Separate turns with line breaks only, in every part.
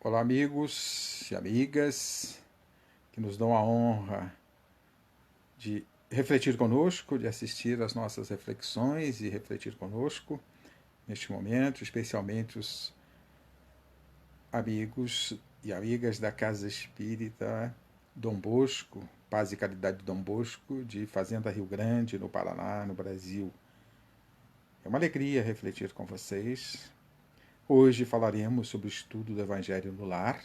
Olá, amigos e amigas que nos dão a honra de refletir conosco, de assistir às nossas reflexões e refletir conosco neste momento, especialmente os amigos e amigas da Casa Espírita Dom Bosco, Paz e Caridade Dom Bosco, de Fazenda Rio Grande, no Paraná, no Brasil. É uma alegria refletir com vocês. Hoje falaremos sobre o estudo do Evangelho no Lar.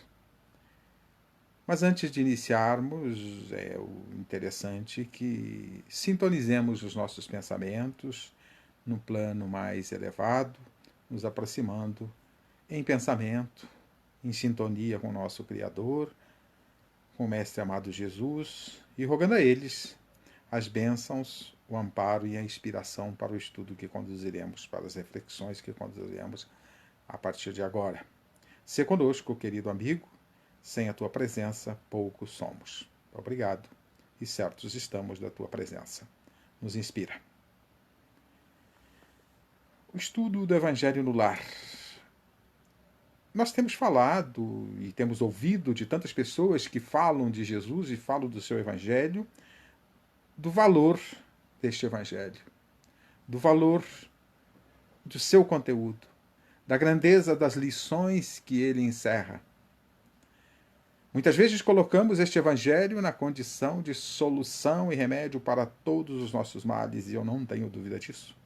Mas antes de iniciarmos, é interessante que sintonizemos os nossos pensamentos num plano mais elevado, nos aproximando em pensamento, em sintonia com o nosso Criador, com o Mestre amado Jesus, e rogando a eles as bênçãos, o amparo e a inspiração para o estudo que conduziremos, para as reflexões que conduziremos a partir de agora. Se conosco, querido amigo. Sem a tua presença, poucos somos. Obrigado, e certos estamos da tua presença. Nos inspira. O estudo do Evangelho no Lar. Nós temos falado e temos ouvido de tantas pessoas que falam de Jesus e falam do seu Evangelho, do valor deste Evangelho, do valor do seu conteúdo, da grandeza das lições que ele encerra. Muitas vezes colocamos este Evangelho na condição de solução e remédio para todos os nossos males, e eu não tenho dúvida disso.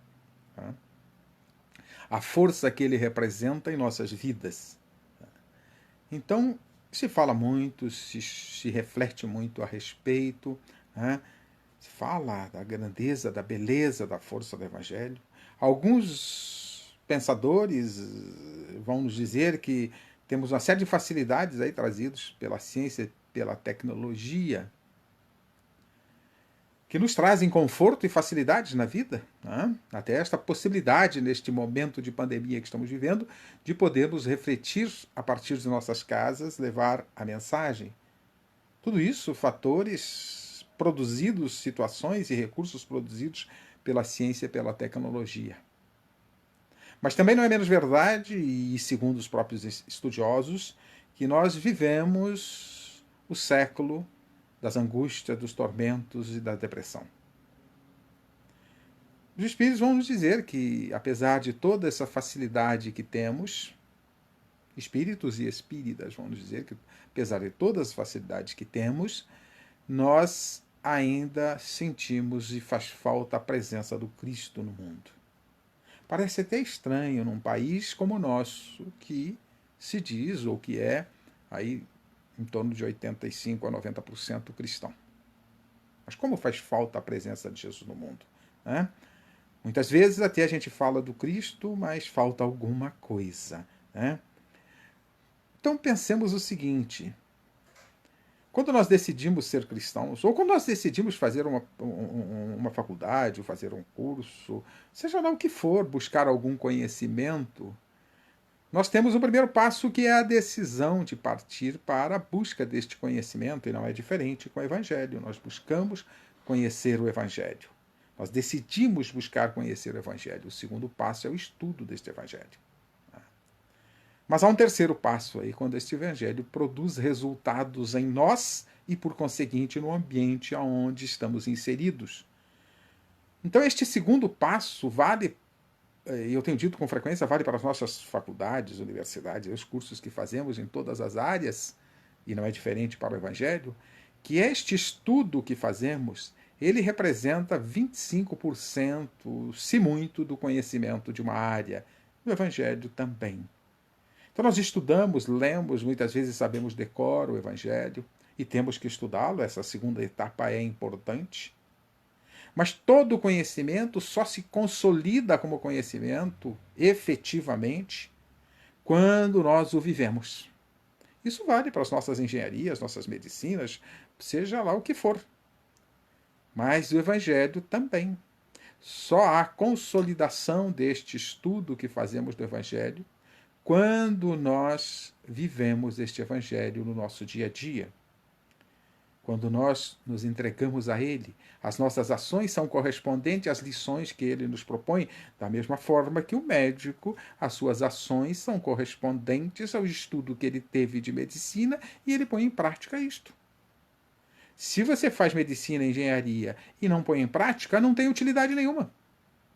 A força que ele representa em nossas vidas. Então, se fala muito, se reflete muito a respeito, se fala da grandeza, da beleza, da força do Evangelho. Alguns pensadores vão nos dizer que temos uma série de facilidades aí trazidas pela ciência, pela tecnologia, que nos trazem conforto e facilidades na vida, até esta possibilidade, neste momento de pandemia que estamos vivendo, de podermos refletir a partir de nossas casas, levar a mensagem. Tudo isso, fatores produzidos, situações e recursos produzidos pela ciência e pela tecnologia. Mas também não é menos verdade, e segundo os próprios estudiosos, que nós vivemos o século das angústias, dos tormentos e da depressão. Os espíritos vão nos dizer que, apesar de toda essa facilidade que temos, espíritos e espíritas vão nos dizer que, apesar de todas as facilidades que temos, nós ainda sentimos e faz falta a presença do Cristo no mundo. Parece até estranho num país como o nosso, que se diz, ou que é, aí em torno de 85% a 90% cristão. Mas como faz falta a presença de Jesus no mundo? Muitas vezes até a gente fala do Cristo, mas falta alguma coisa. Então pensemos o seguinte: quando nós decidimos ser cristãos, ou quando nós decidimos fazer uma faculdade, ou fazer um curso, seja lá o que for, buscar algum conhecimento, nós temos o primeiro passo, que é a decisão de partir para a busca deste conhecimento, e não é diferente com o Evangelho. Nós buscamos conhecer o Evangelho. Nós decidimos buscar conhecer o Evangelho. O segundo passo é o estudo deste Evangelho. Mas há um terceiro passo aí, quando este Evangelho produz resultados em nós e, por conseguinte, no ambiente onde estamos inseridos. Então, este segundo passo vale, eu tenho dito com frequência, vale para as nossas faculdades, universidades, os cursos que fazemos em todas as áreas, e não é diferente para o Evangelho, que este estudo que fazemos, ele representa 25%, se muito, do conhecimento de uma área. O Evangelho também. Então nós estudamos, lemos, muitas vezes sabemos de cor o Evangelho e temos que estudá-lo, essa segunda etapa é importante. Mas todo conhecimento só se consolida como conhecimento efetivamente quando nós o vivemos. Isso vale para as nossas engenharias, nossas medicinas, seja lá o que for. Mas o Evangelho também. Só há consolidação deste estudo que fazemos do Evangelho quando nós vivemos este Evangelho no nosso dia a dia. Quando nós nos entregamos a Ele, as nossas ações são correspondentes às lições que Ele nos propõe, da mesma forma que o médico, as suas ações são correspondentes ao estudo que ele teve de medicina e ele põe em prática isto. Se você faz medicina e engenharia e não põe em prática, não tem utilidade nenhuma.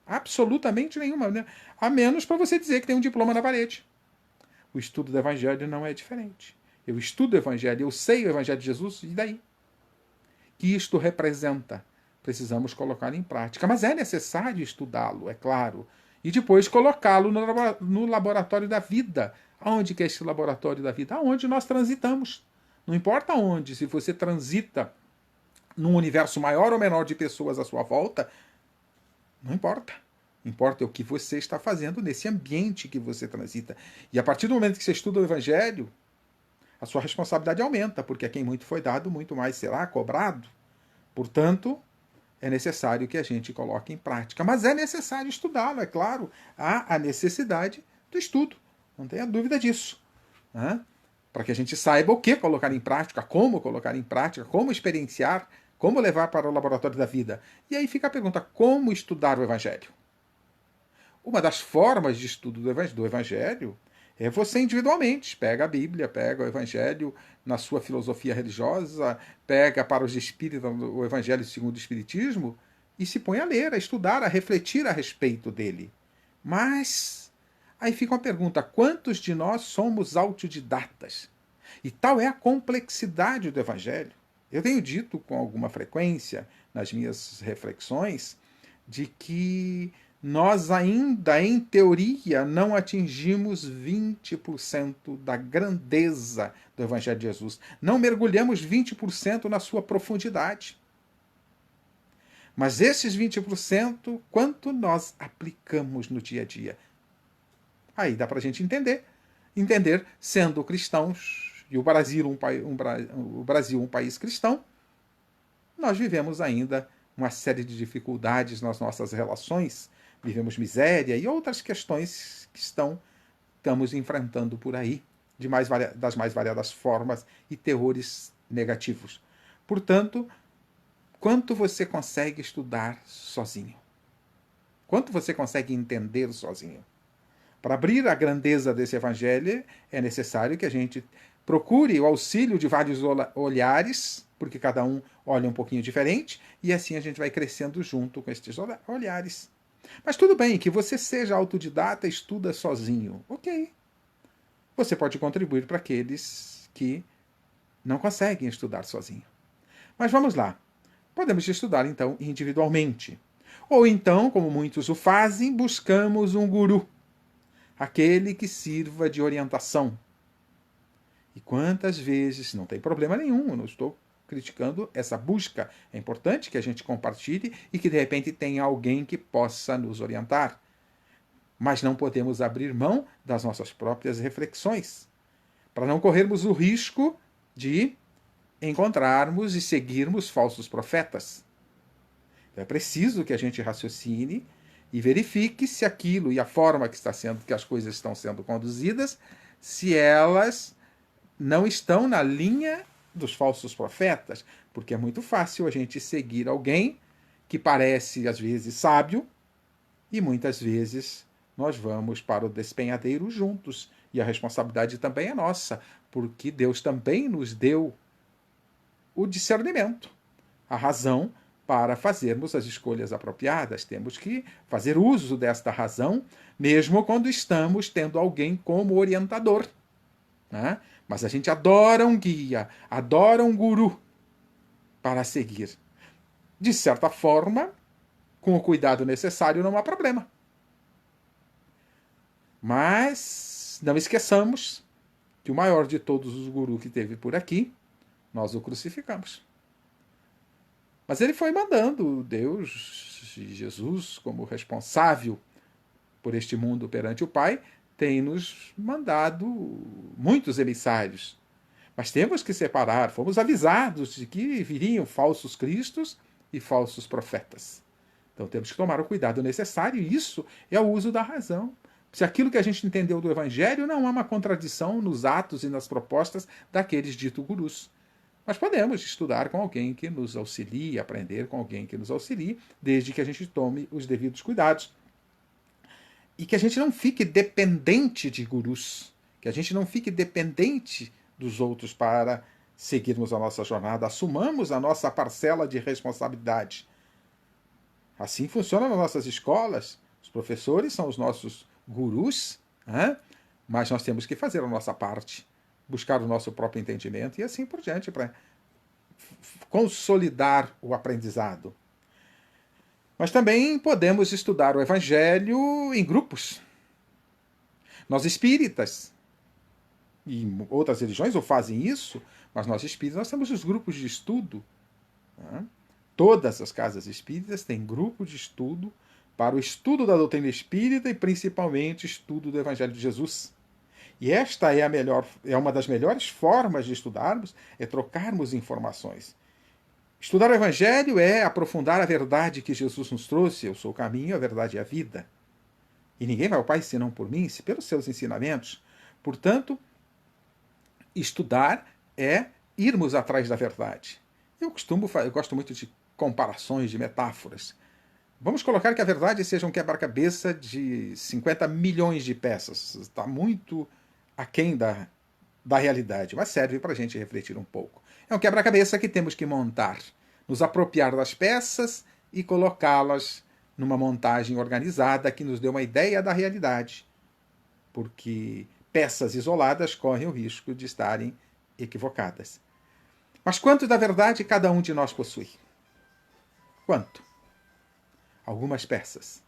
Absolutamente nenhuma, né? A menos para você dizer que tem um diploma na parede. O estudo do Evangelho não é diferente. Eu estudo o Evangelho, eu sei o Evangelho de Jesus, e daí? Que isto representa? Precisamos colocar em prática. Mas é necessário estudá-lo, é claro. E depois colocá-lo no laboratório da vida. Aonde que é esse laboratório da vida? Aonde nós transitamos. Não importa onde, se você transita num universo maior ou menor de pessoas à sua volta, não importa. Importa o que você está fazendo nesse ambiente que você transita. E a partir do momento que você estuda o Evangelho, a sua responsabilidade aumenta, porque a quem muito foi dado, muito mais será cobrado. Portanto, é necessário que a gente coloque em prática. Mas é necessário estudá-lo, é claro. Há a necessidade do estudo. Não tenha dúvida disso. Né? Para que a gente saiba o que colocar em prática, como colocar em prática, como experienciar, como levar para o laboratório da vida. E aí fica a pergunta, como estudar o Evangelho? Uma das formas de estudo do Evangelho é você individualmente. Pega a Bíblia, pega o Evangelho na sua filosofia religiosa, pega para os espíritas o Evangelho segundo o Espiritismo e se põe a ler, a estudar, a refletir a respeito dele. Mas aí fica uma pergunta, quantos de nós somos autodidatas? E tal é a complexidade do Evangelho. Eu tenho dito com alguma frequência nas minhas reflexões de que nós ainda, em teoria, não atingimos 20% da grandeza do Evangelho de Jesus. Não mergulhamos 20% na sua profundidade. Mas esses 20%, quanto nós aplicamos no dia a dia? Aí dá para a gente entender. Entender, sendo cristãos, e o Brasil um país cristão, nós vivemos ainda uma série de dificuldades nas nossas relações, vivemos miséria e outras questões que estamos enfrentando por aí, das mais variadas formas e teores negativos. Portanto, quanto você consegue estudar sozinho? Quanto você consegue entender sozinho? Para abrir a grandeza desse evangelho, é necessário que a gente procure o auxílio de vários olhares, porque cada um olha um pouquinho diferente, e assim a gente vai crescendo junto com estes olhares. Mas tudo bem, que você seja autodidata, estuda sozinho. Ok. Você pode contribuir para aqueles que não conseguem estudar sozinho. Mas vamos lá. Podemos estudar, então, individualmente. Ou então, como muitos o fazem, buscamos um guru, aquele que sirva de orientação. E quantas vezes, não tem problema nenhum, eu não estou criticando essa busca. É importante que a gente compartilhe e que de repente tenha alguém que possa nos orientar. Mas não podemos abrir mão das nossas próprias reflexões, para não corrermos o risco de encontrarmos e seguirmos falsos profetas. Então é preciso que a gente raciocine e verifique se aquilo e a forma que as coisas estão sendo conduzidas, se elas não estão na linha dos falsos profetas, porque é muito fácil a gente seguir alguém que parece às vezes sábio e muitas vezes nós vamos para o despenhadeiro juntos e a responsabilidade também é nossa, porque Deus também nos deu o discernimento, a razão para fazermos as escolhas apropriadas. Temos que fazer uso desta razão, mesmo quando estamos tendo alguém como orientador. Né? Mas a gente adora um guia, adora um guru para seguir. De certa forma, com o cuidado necessário, não há problema. Mas não esqueçamos que o maior de todos os gurus que teve por aqui, nós o crucificamos. Mas ele foi mandando Deus, Jesus, como responsável por este mundo perante o Pai, tem nos mandado muitos emissários. Mas temos que separar, fomos avisados de que viriam falsos cristos e falsos profetas. Então temos que tomar o cuidado necessário, e isso é o uso da razão. Se aquilo que a gente entendeu do Evangelho não há uma contradição nos atos e nas propostas daqueles ditos gurus. Mas podemos estudar com alguém que nos auxilie, aprender com alguém que nos auxilie, desde que a gente tome os devidos cuidados. E que a gente não fique dependente de gurus, que a gente não fique dependente dos outros para seguirmos a nossa jornada, assumamos a nossa parcela de responsabilidade. Assim funciona nas nossas escolas. Os professores são os nossos gurus, mas nós temos que fazer a nossa parte, buscar o nosso próprio entendimento e assim por diante, para consolidar o aprendizado. Mas também podemos estudar o Evangelho em grupos. Nós espíritas, e outras religiões ou fazem isso, mas nós espíritas, nós temos os grupos de estudo. Todas as casas espíritas têm grupo de estudo para o estudo da doutrina espírita e principalmente estudo do Evangelho de Jesus. E esta é uma das melhores formas de estudarmos, é trocarmos informações. Estudar o Evangelho é aprofundar a verdade que Jesus nos trouxe. Eu sou o caminho, a verdade e a vida. E ninguém vai ao Pai senão por mim, pelos seus ensinamentos. Portanto, estudar é irmos atrás da verdade. Eu gosto muito de comparações, de metáforas. Vamos colocar que a verdade seja um quebra-cabeça de 50 milhões de peças. Está muito aquém da realidade, mas serve para a gente refletir um pouco. É um quebra-cabeça que temos que montar, nos apropriar das peças e colocá-las numa montagem organizada que nos dê uma ideia da realidade. Porque peças isoladas correm o risco de estarem equivocadas. Mas quanto da verdade cada um de nós possui? Quanto? Algumas peças.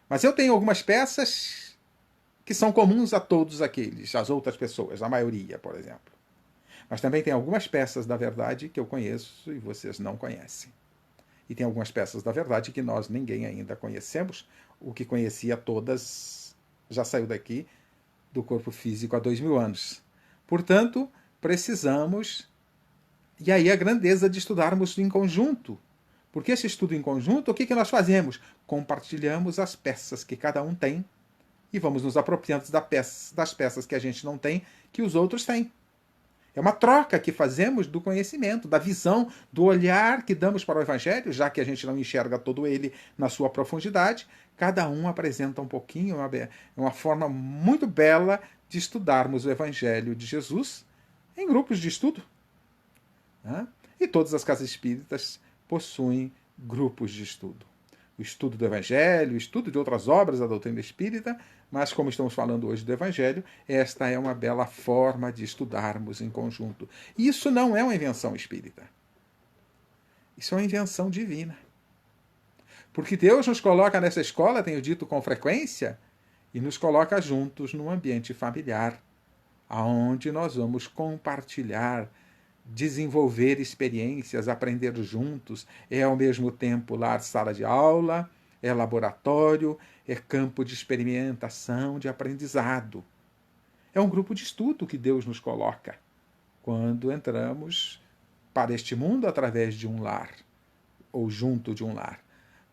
Mas eu tenho algumas peças que são comuns a todos aqueles, as outras pessoas, a maioria, por exemplo. Mas também tem algumas peças da verdade que eu conheço e vocês não conhecem. E tem algumas peças da verdade que nós ninguém ainda conhecemos. O que conhecia todas já saiu daqui do corpo físico há 2000 anos. Portanto, precisamos... E aí a grandeza de estudarmos em conjunto. Porque esse estudo em conjunto, o que nós fazemos? Compartilhamos as peças que cada um tem e vamos nos apropriando das peças que a gente não tem, que os outros têm. É uma troca que fazemos do conhecimento, da visão, do olhar que damos para o Evangelho, já que a gente não enxerga todo ele na sua profundidade. Cada um apresenta um pouquinho, uma forma muito bela de estudarmos o Evangelho de Jesus em grupos de estudo. E todas as casas espíritas possuem grupos de estudo. O estudo do Evangelho, o estudo de outras obras da doutrina espírita, mas como estamos falando hoje do Evangelho, esta é uma bela forma de estudarmos em conjunto. E isso não é uma invenção espírita. Isso é uma invenção divina. Porque Deus nos coloca nessa escola, tenho dito com frequência, e nos coloca juntos num ambiente familiar, aonde nós vamos compartilhar, desenvolver experiências, aprender juntos. É ao mesmo tempo lar, sala de aula, é laboratório, é campo de experimentação, de aprendizado. É um grupo de estudo que Deus nos coloca quando entramos para este mundo através de um lar, ou junto de um lar.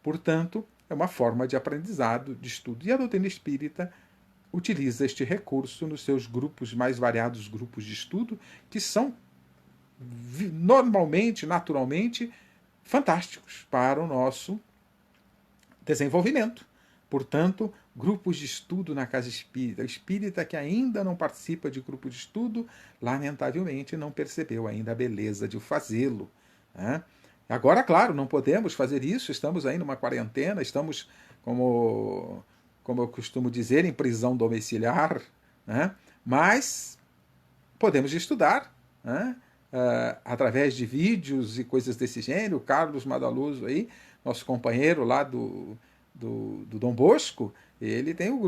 Portanto, é uma forma de aprendizado, de estudo. E a doutrina espírita utiliza este recurso nos seus grupos, mais variados grupos de estudo, que são normalmente, naturalmente, fantásticos para o nosso desenvolvimento. Portanto, grupos de estudo na casa espírita. O espírita que ainda não participa de grupo de estudo, lamentavelmente, não percebeu ainda a beleza de fazê-lo. Agora, claro, não podemos fazer isso, estamos aí numa quarentena, estamos, como eu costumo dizer, em prisão domiciliar, mas podemos estudar, através de vídeos e coisas desse gênero. O Carlos Madaloso aí, nosso companheiro lá do Dom Bosco, ele tem um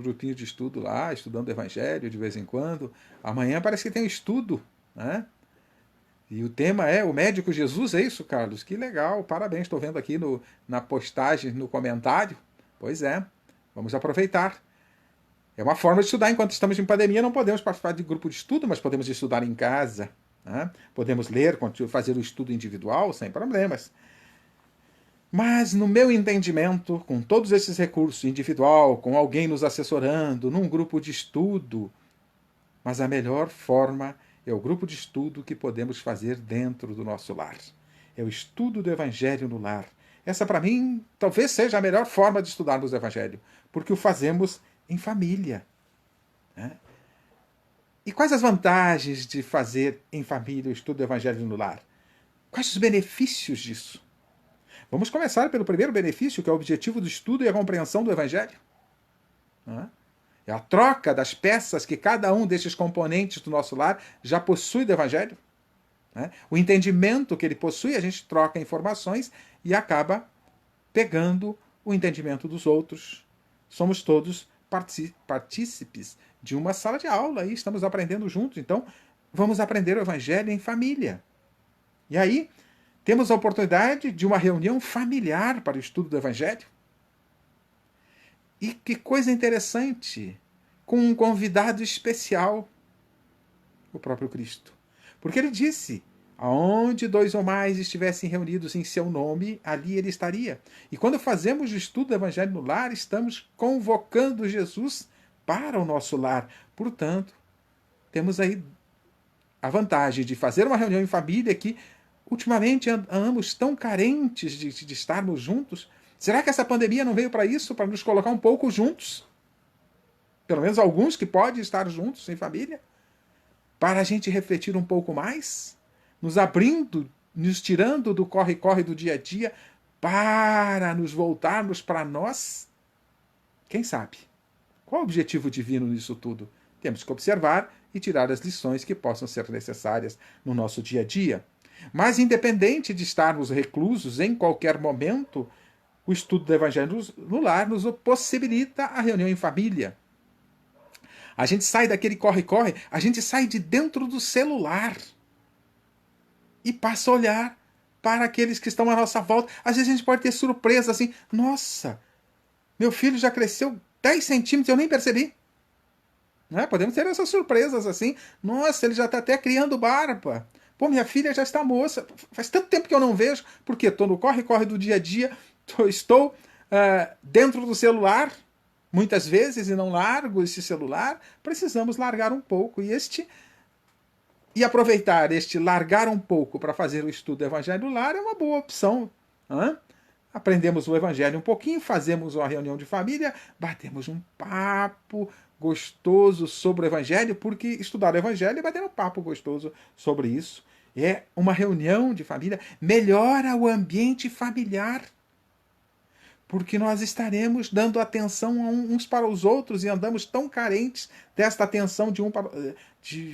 grupinho de estudo lá, estudando o Evangelho de vez em quando. Amanhã parece que tem um estudo, E o tema é o Médico Jesus, é isso, Carlos? Que legal, parabéns, estou vendo aqui na postagem, no comentário. Pois é, vamos aproveitar. É uma forma de estudar. Enquanto estamos em pandemia, não podemos participar de grupo de estudo, mas podemos estudar em casa. Podemos ler, fazer o estudo individual, sem problemas. Mas, no meu entendimento, com todos esses recursos, individual, com alguém nos assessorando, num grupo de estudo, mas a melhor forma é o grupo de estudo que podemos fazer dentro do nosso lar. É o estudo do Evangelho no lar. Essa, para mim, talvez seja a melhor forma de estudarmos o Evangelho, porque o fazemos em família. Né? E quais as vantagens de fazer em família o estudo do Evangelho no lar? Quais os benefícios disso? Vamos começar pelo primeiro benefício, que é o objetivo do estudo e a compreensão do Evangelho. É a troca das peças que cada um destes componentes do nosso lar já possui do Evangelho. O entendimento que ele possui, a gente troca informações e acaba pegando o entendimento dos outros. Somos todos partícipes de uma sala de aula e estamos aprendendo juntos. Então, vamos aprender o Evangelho em família. E aí, temos a oportunidade de uma reunião familiar para o estudo do Evangelho. E que coisa interessante, com um convidado especial, o próprio Cristo. Porque ele disse, aonde dois ou mais estivessem reunidos em seu nome, ali ele estaria. E quando fazemos o estudo do Evangelho no lar, estamos convocando Jesus para o nosso lar. Portanto, temos aí a vantagem de fazer uma reunião em família que, ultimamente, andamos tão carentes de estarmos juntos. Será que essa pandemia não veio para isso, para nos colocar um pouco juntos? Pelo menos alguns que podem estar juntos em família? Para a gente refletir um pouco mais? Nos abrindo, nos tirando do corre-corre do dia a dia, para nos voltarmos para nós? Quem sabe? Qual o objetivo divino nisso tudo? Temos que observar e tirar as lições que possam ser necessárias no nosso dia a dia. Mas, independente de estarmos reclusos em qualquer momento, o estudo do Evangelho no lar nos possibilita a reunião em família. A gente sai daquele corre-corre, a gente sai de dentro do celular e passa a olhar para aqueles que estão à nossa volta. Às vezes a gente pode ter surpresa assim, nossa, meu filho já cresceu 10 centímetros, eu nem percebi. Podemos ter essas surpresas assim, nossa, ele já está até criando barba. Pô, minha filha já está moça, faz tanto tempo que eu não vejo, porque estou no corre-corre do dia a dia, estou dentro do celular, muitas vezes, e não largo esse celular. Precisamos largar um pouco. E aproveitar este largar um pouco para fazer o estudo do Evangelho no lar é uma boa opção. Aprendemos o Evangelho um pouquinho, fazemos uma reunião de família, batemos um papo gostoso sobre o Evangelho, porque estudar o Evangelho é bater um papo gostoso sobre isso. É uma reunião de família, melhora o ambiente familiar, porque nós estaremos dando atenção uns para os outros e andamos tão carentes desta atenção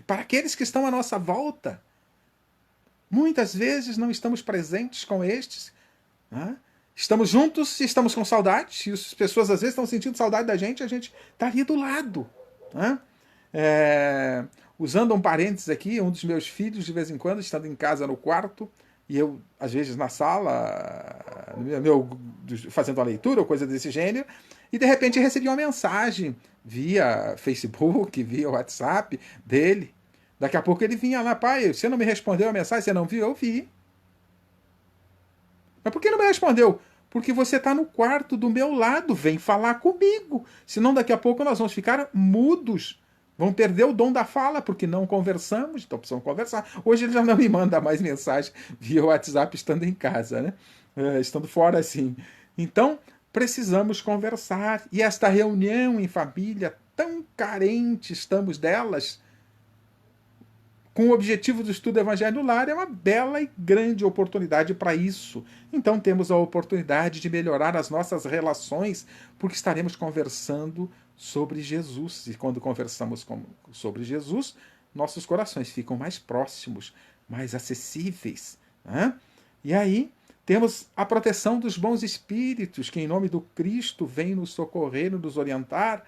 para aqueles que estão à nossa volta. Muitas vezes não estamos presentes com estes. Estamos juntos e estamos com saudade. E as pessoas às vezes estão sentindo saudade da gente, a gente está ali do lado. Usando um parênteses aqui, um dos meus filhos, de vez em quando, estando em casa no quarto, e eu, às vezes, na sala, fazendo a leitura ou coisa desse gênero, e de repente recebi uma mensagem via Facebook, via WhatsApp dele. Daqui a pouco ele vinha lá, pai, você não me respondeu a mensagem, você não viu? Eu vi. Mas por que não me respondeu? Porque você está no quarto do meu lado, vem falar comigo. Senão daqui a pouco nós vamos ficar mudos. Vão perder o dom da fala, porque não conversamos, então precisamos conversar. Hoje ele já não me manda mais mensagem via WhatsApp estando em casa, né? Estando fora assim. Então, precisamos conversar. E esta reunião em família, tão carente estamos delas, com o objetivo do estudo do Evangelho no lar, é uma bela e grande oportunidade para isso. Então temos a oportunidade de melhorar as nossas relações, porque estaremos conversando sobre Jesus. E quando conversamos sobre Jesus, nossos corações ficam mais próximos, mais acessíveis. E aí temos a proteção dos bons espíritos, que em nome do Cristo vêm nos socorrer, nos orientar.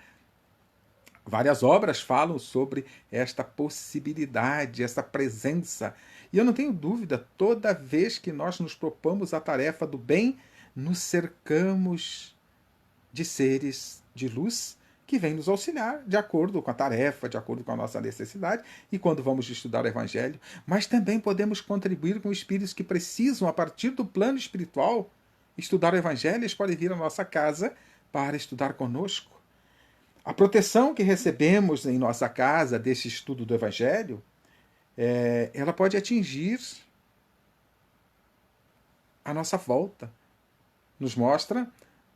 Várias obras falam sobre esta possibilidade, essa presença. E eu não tenho dúvida, toda vez que nós nos propomos a tarefa do bem, nos cercamos de seres de luz que vêm nos auxiliar de acordo com a tarefa, de acordo com a nossa necessidade, e quando vamos estudar o Evangelho. Mas também podemos contribuir com espíritos que precisam, a partir do plano espiritual, estudar o Evangelho. Eles podem vir à nossa casa para estudar conosco. A proteção que recebemos em nossa casa desse estudo do Evangelho ela pode atingir a nossa volta. Nos mostra,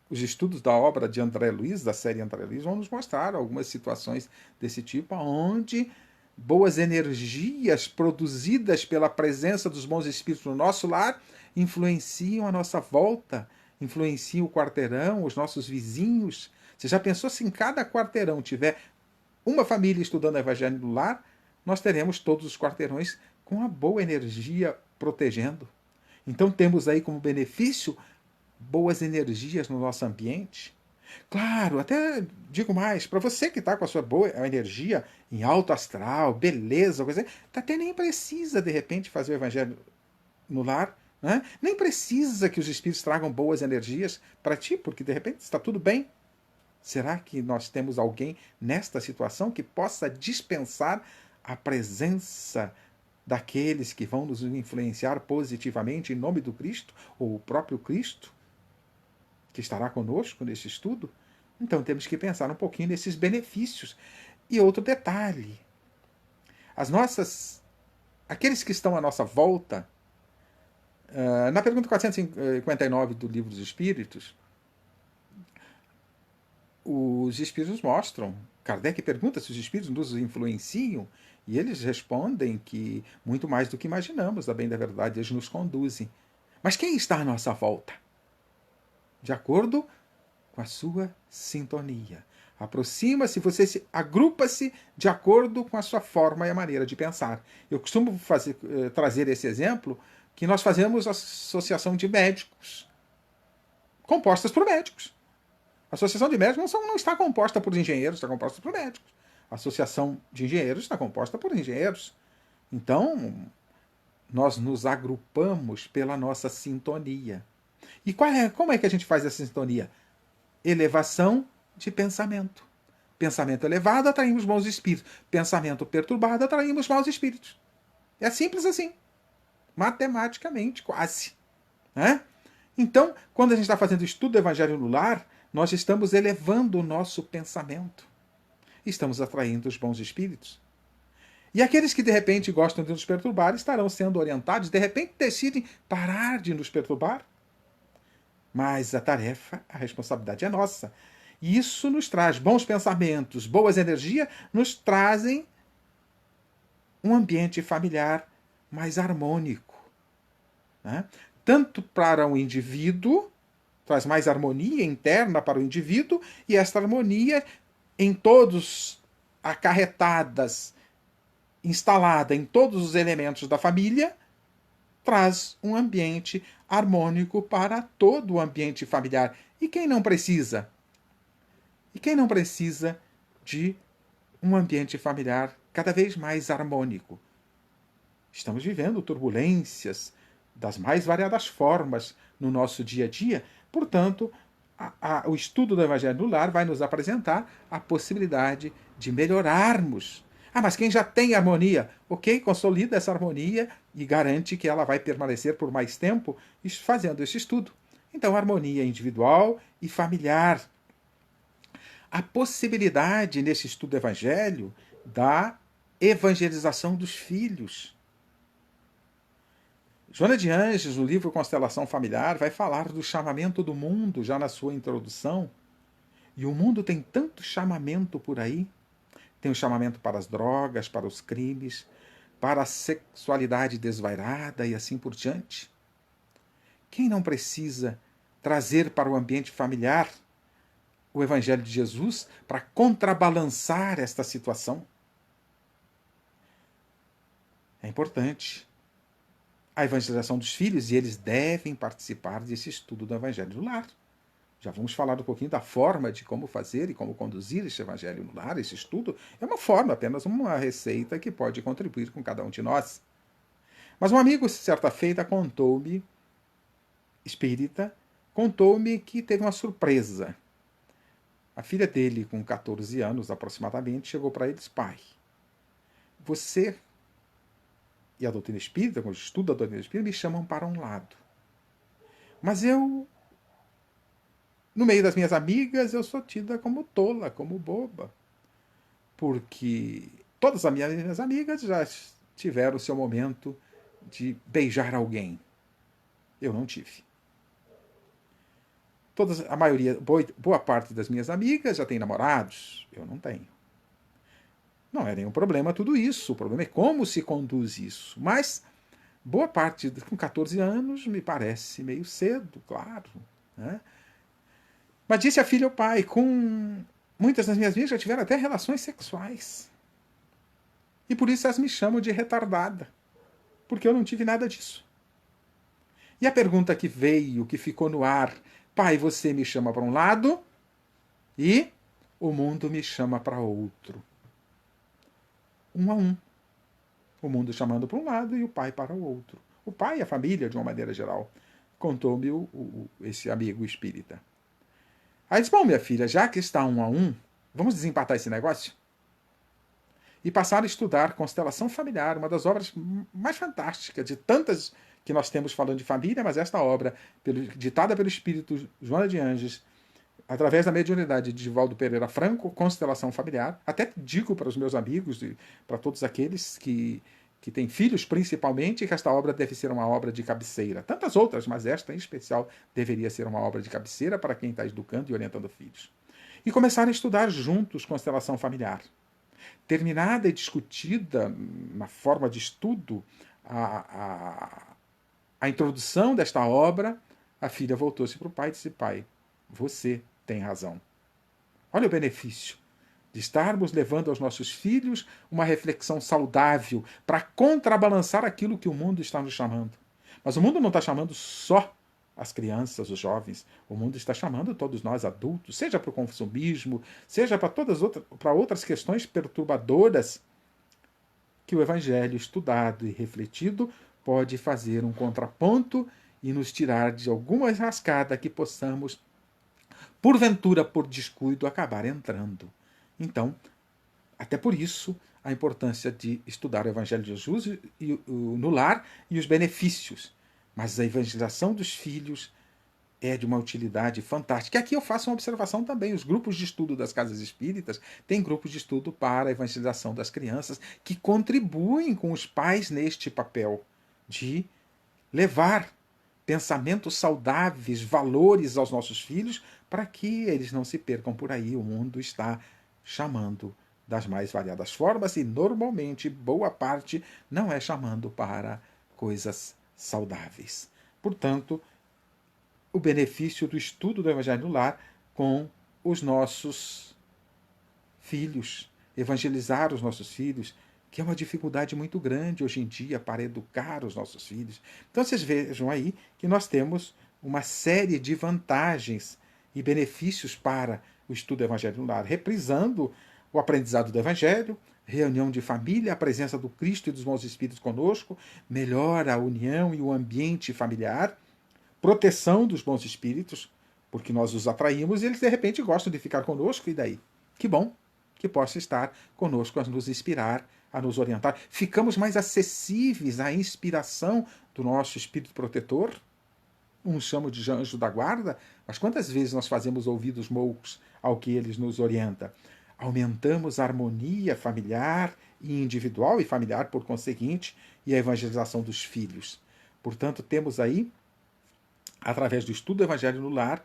os estudos da obra de André Luiz, da série André Luiz, vão nos mostrar algumas situações desse tipo, onde boas energias produzidas pela presença dos bons espíritos no nosso lar influenciam a nossa volta, influenciam o quarteirão, os nossos vizinhos. Você já pensou se em cada quarteirão tiver uma família estudando o Evangelho no lar, nós teremos todos os quarteirões com a boa energia protegendo. Então temos aí como benefício boas energias no nosso ambiente. Claro, até digo mais, para você que está com a sua boa energia em alto astral, beleza, coisa assim, até nem precisa de repente fazer o evangelho no lar, né? Nem precisa que os espíritos tragam boas energias para ti, porque de repente está tudo bem. Será que nós temos alguém nesta situação que possa dispensar a presença daqueles que vão nos influenciar positivamente em nome do Cristo, ou o próprio Cristo, que estará conosco nesse estudo? Então temos que pensar um pouquinho nesses benefícios. E outro detalhe: as nossas, aqueles que estão à nossa volta, na pergunta 459 do Livro dos Espíritos, os espíritos mostram. Kardec pergunta se os espíritos nos influenciam, e eles respondem que muito mais do que imaginamos, a bem da verdade, eles nos conduzem. Mas quem está à nossa volta? De acordo com a sua sintonia. Aproxima-se, você se agrupa-se de acordo com a sua forma e a maneira de pensar. Eu costumo trazer esse exemplo que nós fazemos associação de médicos, compostas por médicos. A associação de médicos não está composta por engenheiros, está composta por médicos. A associação de engenheiros está composta por engenheiros. Então, nós nos agrupamos pela nossa sintonia. E como é que a gente faz essa sintonia? Elevação de pensamento. Pensamento elevado, atraímos bons espíritos. Pensamento perturbado, atraímos maus espíritos. É simples assim. Matematicamente, quase. Né? Então, quando a gente está fazendo o estudo do Evangelho no lar, nós estamos elevando o nosso pensamento. Estamos atraindo os bons espíritos. E aqueles que de repente gostam de nos perturbar estarão sendo orientados, de repente decidem parar de nos perturbar. Mas a tarefa, a responsabilidade é nossa. E isso nos traz bons pensamentos, boas energias, nos trazem um ambiente familiar mais harmônico. Né? Tanto para o indivíduo, traz mais harmonia interna para o indivíduo, e esta harmonia em todos acarretadas, instalada em todos os elementos da família, traz um ambiente harmônico para todo o ambiente familiar. E quem não precisa? E quem não precisa de um ambiente familiar cada vez mais harmônico? Estamos vivendo turbulências das mais variadas formas no nosso dia a dia, portanto, o estudo do Evangelho no Lar vai nos apresentar a possibilidade de melhorarmos. Ah, mas quem já tem harmonia, ok, consolida essa harmonia e garante que ela vai permanecer por mais tempo fazendo esse estudo. Então, harmonia individual e familiar. A possibilidade nesse estudo do Evangelho da evangelização dos filhos. Joana de Ângeles, no livro Constelação Familiar, vai falar do chamamento do mundo já na sua introdução. E o mundo tem tanto chamamento por aí. Tem o chamamento para as drogas, para os crimes, para a sexualidade desvairada e assim por diante. Quem não precisa trazer para o ambiente familiar o Evangelho de Jesus para contrabalançar esta situação? É importante a evangelização dos filhos, e eles devem participar desse estudo do Evangelho no lar. Já vamos falar um pouquinho da forma de como fazer e como conduzir esse Evangelho no lar, esse estudo. É uma forma, apenas uma receita que pode contribuir com cada um de nós. Mas um amigo, certa feita, contou-me, espírita, contou-me que teve uma surpresa. A filha dele, com 14 anos aproximadamente, chegou para ele e disse: pai, você e a doutrina espírita, quando estudo a doutrina espírita, me chamam para um lado. Mas eu, no meio das minhas amigas, eu sou tida como tola, como boba. Porque todas as minhas amigas já tiveram o seu momento de beijar alguém. Eu não tive. A maioria, boa parte das minhas amigas já tem namorados. Eu não tenho. Não é nenhum problema tudo isso. O problema é como se conduz isso. Mas boa parte, com 14 anos, me parece meio cedo, claro. Né? Mas disse a filha ao pai, com muitas das minhas amigas já tiveram até relações sexuais. E por isso elas me chamam de retardada. Porque eu não tive nada disso. E a pergunta que veio, que ficou no ar, pai, você me chama para um lado e o mundo me chama para outro. Um a um. O mundo chamando para um lado e o pai para o outro. O pai e a família, de uma maneira geral, contou-me esse amigo espírita. Aí disse, bom, minha filha, já que está um a um, vamos desempatar esse negócio? E passaram a estudar Constelação Familiar, uma das obras mais fantásticas de tantas que nós temos falando de família, mas esta obra, ditada pelo espírito Joana de Anjos, através da mediunidade de Divaldo Pereira Franco, Constelação Familiar, até digo para os meus amigos, para todos aqueles que têm filhos principalmente, que esta obra deve ser uma obra de cabeceira. Tantas outras, mas esta em especial deveria ser uma obra de cabeceira para quem está educando e orientando filhos. E começaram a estudar juntos Constelação Familiar. Terminada e discutida na forma de estudo a introdução desta obra, a filha voltou-se para o pai e disse, pai, você tem razão. Olha o benefício de estarmos levando aos nossos filhos uma reflexão saudável para contrabalançar aquilo que o mundo está nos chamando. Mas o mundo não está chamando só as crianças, os jovens. O mundo está chamando todos nós adultos, seja para o consumismo, seja para outras questões perturbadoras, que o Evangelho estudado e refletido pode fazer um contraponto e nos tirar de alguma rascada que possamos, porventura, por descuido, acabar entrando. Então, até por isso, a importância de estudar o Evangelho de Jesus no lar e os benefícios. Mas a evangelização dos filhos é de uma utilidade fantástica. E aqui eu faço uma observação também. Os grupos de estudo das casas espíritas têm grupos de estudo para a evangelização das crianças que contribuem com os pais neste papel de levar pensamentos saudáveis, valores aos nossos filhos, para que eles não se percam por aí. O mundo está chamando das mais variadas formas e, normalmente, boa parte não é chamando para coisas saudáveis. Portanto, o benefício do estudo do Evangelho no lar com os nossos filhos, evangelizar os nossos filhos, que é uma dificuldade muito grande hoje em dia para educar os nossos filhos. Então vocês vejam aí que nós temos uma série de vantagens e benefícios para o estudo do Evangelho no lar, reprisando o aprendizado do Evangelho, reunião de família, a presença do Cristo e dos bons espíritos conosco, melhora a união e o ambiente familiar, proteção dos bons espíritos, porque nós os atraímos e eles de repente gostam de ficar conosco, e daí? Que bom que possa estar conosco a nos inspirar, a nos orientar. Ficamos mais acessíveis à inspiração do nosso espírito protetor. Uns chamam de anjo da guarda, mas quantas vezes nós fazemos ouvidos moucos ao que eles nos orienta? Aumentamos a harmonia familiar e individual, e familiar por conseguinte, e a evangelização dos filhos. Portanto, temos aí, através do estudo do Evangelho no lar,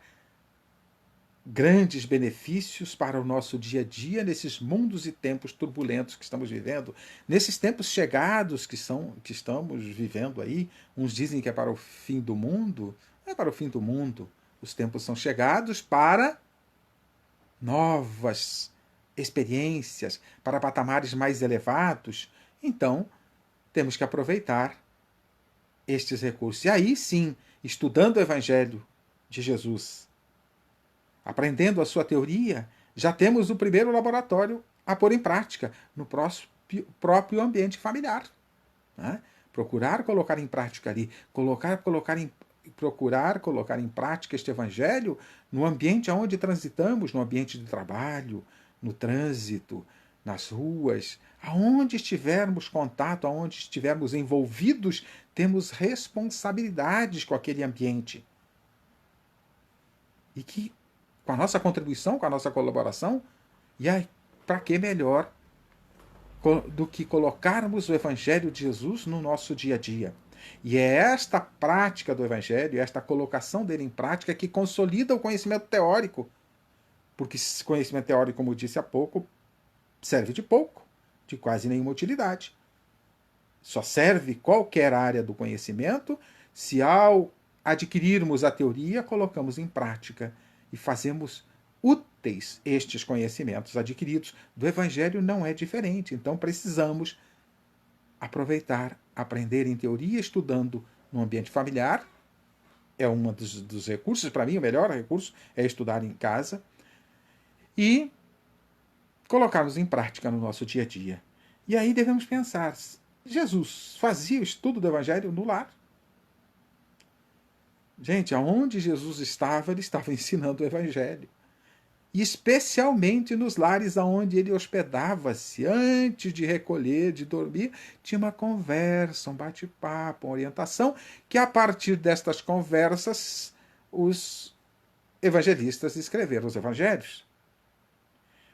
grandes benefícios para o nosso dia a dia nesses mundos e tempos turbulentos que estamos vivendo, nesses tempos chegados que estamos vivendo aí. Uns dizem que é para o fim do mundo. Não é para o fim do mundo. Os tempos são chegados para novas experiências, para patamares mais elevados. Então, temos que aproveitar estes recursos. E aí sim, estudando o Evangelho de Jesus, aprendendo a sua teoria, já temos o primeiro laboratório a pôr em prática no próprio ambiente familiar. Né? Procurar colocar em prática ali, procurar colocar em prática este Evangelho no ambiente onde transitamos, no ambiente de trabalho, no trânsito, nas ruas, aonde estivermos contato, aonde estivermos envolvidos, temos responsabilidades com aquele ambiente. E que, com a nossa contribuição, com a nossa colaboração, e aí, para que melhor do que colocarmos o Evangelho de Jesus no nosso dia a dia. E é esta prática do Evangelho, esta colocação dele em prática, que consolida o conhecimento teórico. Porque esse conhecimento teórico, como disse há pouco, serve de pouco, de quase nenhuma utilidade. Só serve qualquer área do conhecimento se, ao adquirirmos a teoria, colocamos em prática e fazemos úteis estes conhecimentos adquiridos. Do Evangelho não é diferente. Então precisamos aproveitar, aprender em teoria, estudando no ambiente familiar. É um dos recursos, para mim, o melhor recurso é estudar em casa. E colocarmos em prática no nosso dia a dia. E aí devemos pensar, Jesus fazia o estudo do Evangelho no lar? Gente, aonde Jesus estava, ele estava ensinando o Evangelho. E especialmente nos lares aonde ele hospedava-se, antes de recolher, de dormir, tinha uma conversa, um bate-papo, uma orientação, que a partir destas conversas os evangelistas escreveram os evangelhos.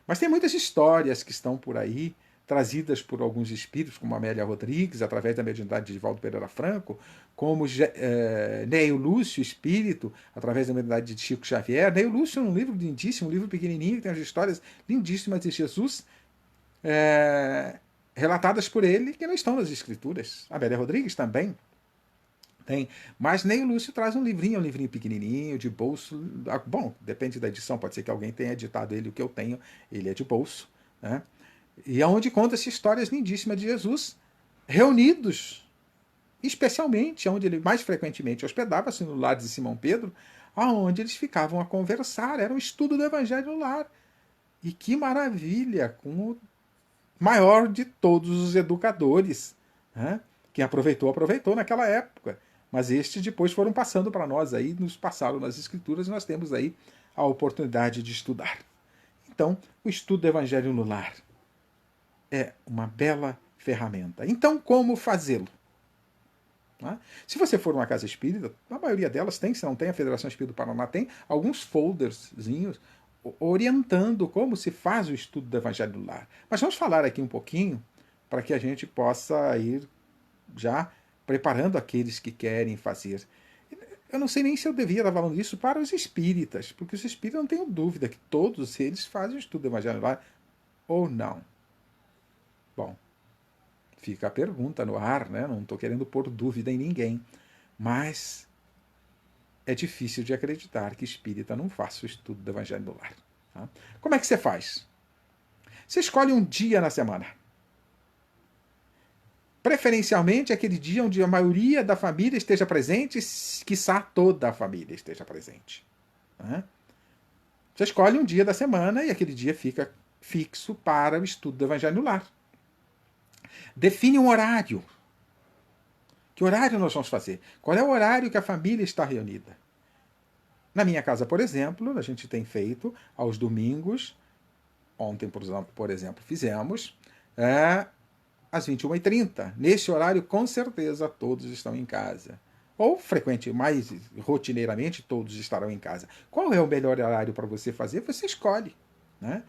Mas tem muitas histórias que estão por aí, trazidas por alguns espíritos, como Amélia Rodrigues, através da mediunidade de Valdo Pereira Franco, como Neio Lúcio, espírito, através da mediunidade de Chico Xavier. Neio Lúcio é um livro lindíssimo, um livro pequenininho, que tem umas histórias lindíssimas de Jesus, relatadas por ele, que não estão nas escrituras. Amélia Rodrigues também tem. Mas Neio Lúcio traz um livrinho pequenininho, de bolso. Bom, depende da edição, pode ser que alguém tenha editado ele, o que eu tenho, ele é de bolso, né? E aonde conta-se histórias lindíssimas de Jesus, reunidos, especialmente onde ele mais frequentemente hospedava-se, no lar de Simão Pedro, aonde eles ficavam a conversar. Era um estudo do Evangelho no lar. E que maravilha, com o maior de todos os educadores, né? Quem aproveitou naquela época. Mas estes depois foram passando para nós aí, nos passaram nas escrituras, e nós temos aí a oportunidade de estudar. Então, o estudo do Evangelho no lar é uma bela ferramenta. Então, como fazê-lo? Se você for uma casa espírita, a maioria delas tem, se não tem, a Federação Espírita do Paraná tem, alguns folderzinhos orientando como se faz o estudo do Evangelho no lar. Mas vamos falar aqui um pouquinho para que a gente possa ir já preparando aqueles que querem fazer. Eu não sei nem se eu devia estar falando isso para os espíritas, porque os espíritas, não tenho dúvida que todos eles fazem o estudo do Evangelho no lar, ou não. Bom, fica a pergunta no ar, né? Não estou querendo pôr dúvida em ninguém, mas é difícil de acreditar que espírita não faça o estudo do Evangelho no lar. Tá? Como é que você faz? Você escolhe um dia na semana. Preferencialmente aquele dia onde a maioria da família esteja presente, quiçá toda a família esteja presente. Né? Você escolhe um dia da semana e aquele dia fica fixo para o estudo do Evangelho no lar. Define um horário. Que horário nós vamos fazer? Qual é o horário que a família está reunida? Na minha casa, por exemplo, a gente tem feito aos domingos, ontem, por exemplo, fizemos, às 21h30. Nesse horário, com certeza, todos estão em casa. Ou, mais rotineiramente, todos estarão em casa. Qual é o melhor horário para você fazer? Você escolhe. Né?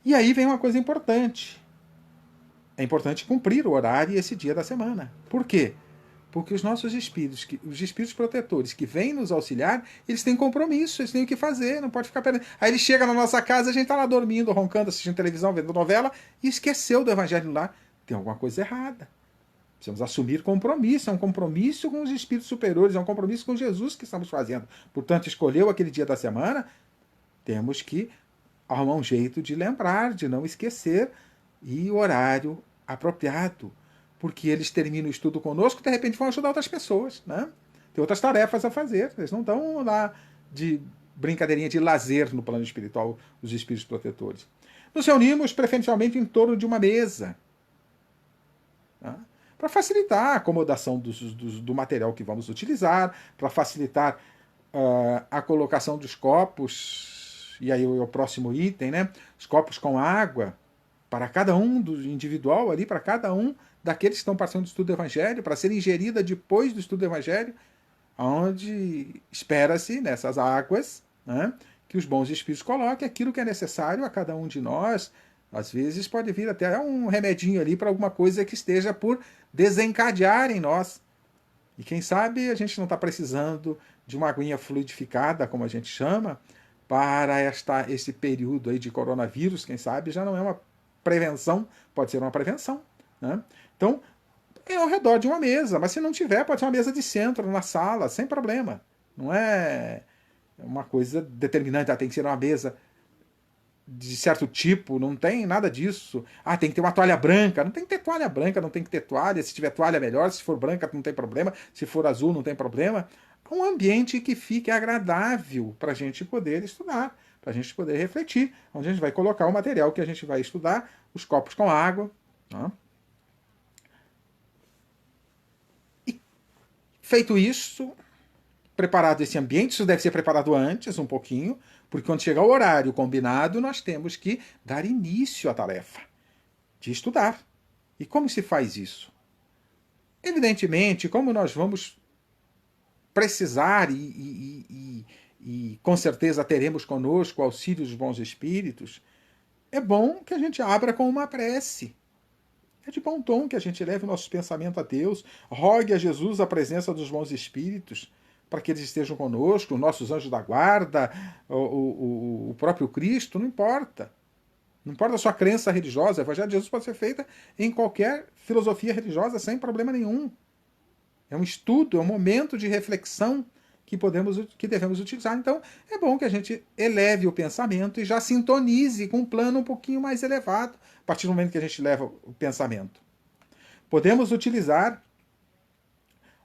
E aí vem uma coisa importante. É importante cumprir o horário e esse dia da semana. Por quê? Porque os nossos espíritos, os espíritos protetores que vêm nos auxiliar, eles têm compromisso, eles têm o que fazer, não pode ficar perdendo. Aí ele chega na nossa casa, a gente está lá dormindo, roncando, assistindo televisão, vendo novela, e esqueceu do Evangelho lá. Tem alguma coisa errada. Precisamos assumir compromisso, é um compromisso com os espíritos superiores, é um compromisso com Jesus que estamos fazendo. Portanto, escolheu aquele dia da semana, temos que arrumar um jeito de lembrar, de não esquecer, e o horário apropriado, porque eles terminam o estudo conosco e de repente vão ajudar outras pessoas, né? Tem outras tarefas a fazer, eles não estão lá de brincadeirinha de lazer no plano espiritual, os espíritos protetores. Nos reunimos preferencialmente em torno de uma mesa, né? Para facilitar a acomodação do material que vamos utilizar, para facilitar a colocação dos copos, e aí o próximo item, né? Os copos com água, para cada um do individual ali, para cada um daqueles que estão passando do estudo do Evangelho, para ser ingerida depois do estudo do Evangelho, onde espera-se nessas águas, né, que os bons espíritos coloquem aquilo que é necessário a cada um de nós, Às vezes pode vir até um remedinho ali para alguma coisa que esteja por desencadear em nós. E quem sabe a gente não está precisando de uma aguinha fluidificada, como a gente chama, para esse período aí de coronavírus, quem sabe já não é uma prevenção, pode ser uma prevenção. Né? Então, é ao redor de uma mesa, mas se não tiver, pode ser uma mesa de centro, na sala, sem problema. Não é uma coisa determinante, tem que ser uma mesa de certo tipo, não tem nada disso. Ah, tem que ter uma toalha branca. Não tem que ter toalha branca, não tem que ter toalha. Se tiver toalha, melhor. Se for branca, não tem problema. Se for azul, não tem problema. Um ambiente que fique agradável para a gente poder estudar, para a gente poder refletir, onde a gente vai colocar o material que a gente vai estudar, os copos com água. Né? E feito isso, preparado esse ambiente, isso deve ser preparado antes, um pouquinho, porque quando chegar o horário combinado, nós temos que dar início à tarefa de estudar. E como se faz isso? Evidentemente, como nós vamos precisar e com certeza teremos conosco o auxílio dos bons espíritos, é bom que a gente abra com uma prece. É de bom tom que a gente leve o nosso pensamento a Deus, rogue a Jesus a presença dos bons espíritos, para que eles estejam conosco, nossos anjos da guarda, o próprio Cristo, não importa. Não importa a sua crença religiosa, o Evangelho de Jesus pode ser feita em qualquer filosofia religiosa sem problema nenhum. É um estudo, é um momento de reflexão que devemos utilizar. Então, é bom que a gente eleve o pensamento e já sintonize com um plano um pouquinho mais elevado, a partir do momento que a gente leva o pensamento. Podemos utilizar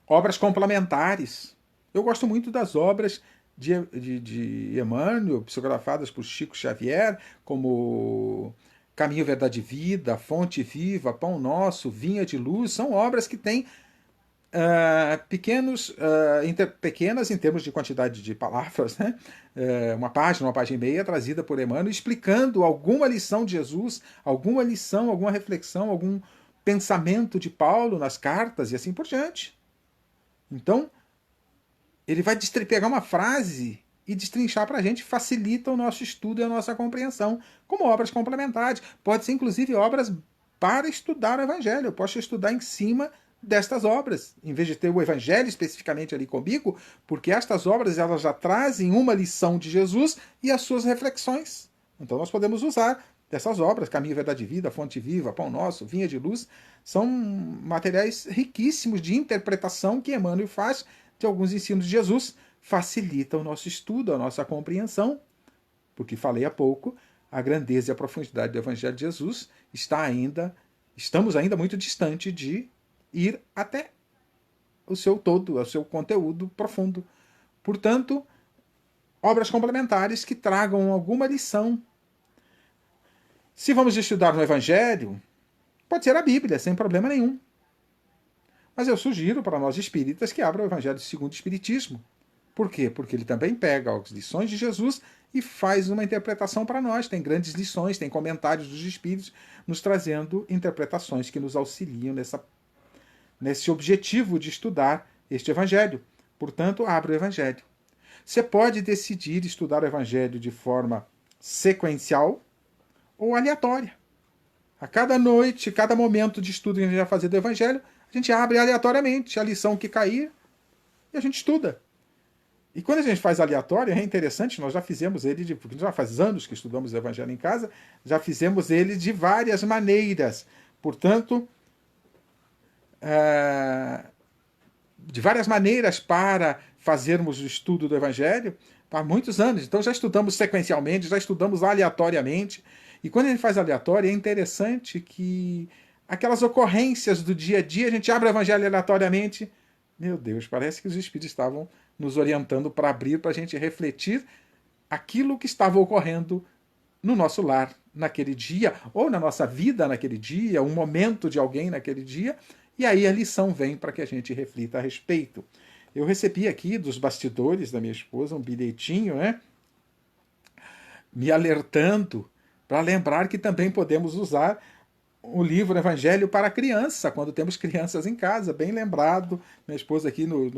obras complementares. Eu gosto muito das obras de Emmanuel, psicografadas por Chico Xavier, como Caminho, Verdade e Vida, Fonte Viva, Pão Nosso, Vinha de Luz. São obras que têm pequenas em termos de quantidade de palavras, né? Uma página e meia, trazida por Emmanuel, explicando alguma lição de Jesus, alguma lição, alguma reflexão, algum pensamento de Paulo nas cartas e assim por diante. Então, ele vai pegar uma frase e destrinchar para a gente, facilita o nosso estudo e a nossa compreensão, como obras complementares. Pode ser, inclusive, obras para estudar o Evangelho. Eu posso estudar em cima destas obras, em vez de ter o Evangelho especificamente ali comigo, porque estas obras elas já trazem uma lição de Jesus e as suas reflexões. Então nós podemos usar dessas obras, Caminho, Verdade e Vida, Fonte Viva, Pão Nosso, Vinha de Luz, são materiais riquíssimos de interpretação que Emmanuel faz de alguns ensinos de Jesus, facilita o nosso estudo, a nossa compreensão, porque falei há pouco, a grandeza e a profundidade do Evangelho de Jesus estamos ainda muito distante de ir até o seu todo, o seu conteúdo profundo. Portanto, obras complementares que tragam alguma lição. Se vamos estudar no Evangelho, pode ser a Bíblia, sem problema nenhum. Mas eu sugiro para nós espíritas que abram o Evangelho segundo o Espiritismo. Por quê? Porque ele também pega as lições de Jesus e faz uma interpretação para nós. Tem grandes lições, tem comentários dos espíritos nos trazendo interpretações que nos auxiliam nesse objetivo de estudar este Evangelho. Portanto, abra o Evangelho. Você pode decidir estudar o Evangelho de forma sequencial ou aleatória. A cada noite, cada momento de estudo que a gente vai fazer do Evangelho, a gente abre aleatoriamente a lição que cair e a gente estuda. E quando a gente faz aleatório, é interessante, nós já fizemos ele, porque já faz anos que estudamos o Evangelho em casa, já fizemos ele de várias maneiras. Portanto, de várias maneiras para fazermos o estudo do Evangelho há muitos anos. Então já estudamos sequencialmente, já estudamos aleatoriamente. E quando a gente faz aleatório, é interessante que aquelas ocorrências do dia a dia, a gente abre o Evangelho aleatoriamente. Meu Deus, parece que os Espíritos estavam nos orientando para abrir, para a gente refletir aquilo que estava ocorrendo no nosso lar naquele dia, ou na nossa vida naquele dia, um momento de alguém naquele dia, e aí a lição vem para que a gente reflita a respeito. Eu recebi aqui dos bastidores da minha esposa um bilhetinho, né, me alertando para lembrar que também podemos usar o livro Evangelho para criança, quando temos crianças em casa, bem lembrado. Minha esposa aqui no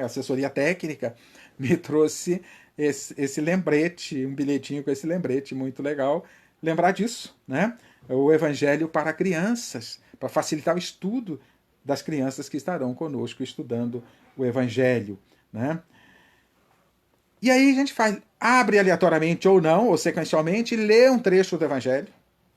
assessoria técnica me trouxe esse lembrete, um bilhetinho com esse lembrete muito legal, lembrar disso, né? O Evangelho para crianças, para facilitar o estudo das crianças que estarão conosco estudando o Evangelho, né? E aí a gente abre aleatoriamente ou não, ou sequencialmente, lê um trecho do Evangelho,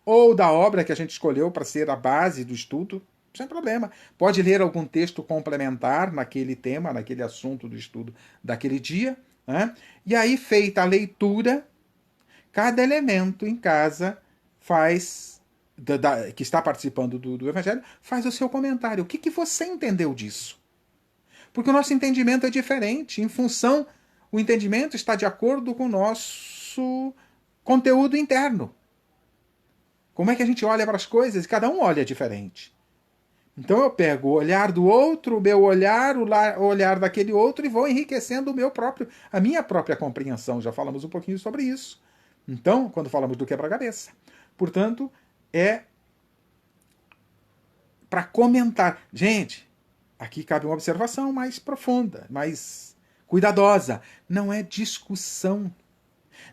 ou da obra que a gente escolheu para ser a base do estudo, sem problema. Pode ler algum texto complementar naquele tema, naquele assunto do estudo daquele dia, né? E aí, feita a leitura, cada elemento em casa faz, que está participando do Evangelho, faz o seu comentário. O que você entendeu disso? Porque o nosso entendimento é diferente, em função, o entendimento está de acordo com o nosso conteúdo interno. Como é que a gente olha para as coisas? Cada um olha diferente. Então eu pego o olhar do outro, o meu olhar, o olhar daquele outro e vou enriquecendo a minha própria compreensão. Já falamos um pouquinho sobre isso. Então, quando falamos do quebra-cabeça. Portanto, é para comentar. Gente, aqui cabe uma observação mais profunda, mais cuidadosa. Não é discussão.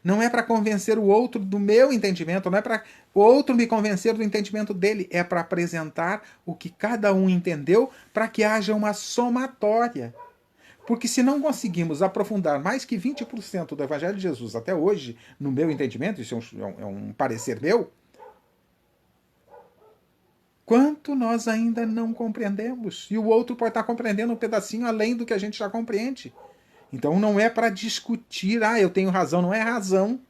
Não é para convencer o outro do meu entendimento, não é para o outro me convencer do entendimento dele, é para apresentar o que cada um entendeu para que haja uma somatória. Porque se não conseguimos aprofundar mais que 20% do Evangelho de Jesus até hoje, no meu entendimento, isso é um parecer meu, quanto nós ainda não compreendemos. E o outro pode estar compreendendo um pedacinho além do que a gente já compreende. Então não é para discutir, eu tenho razão, não é razão.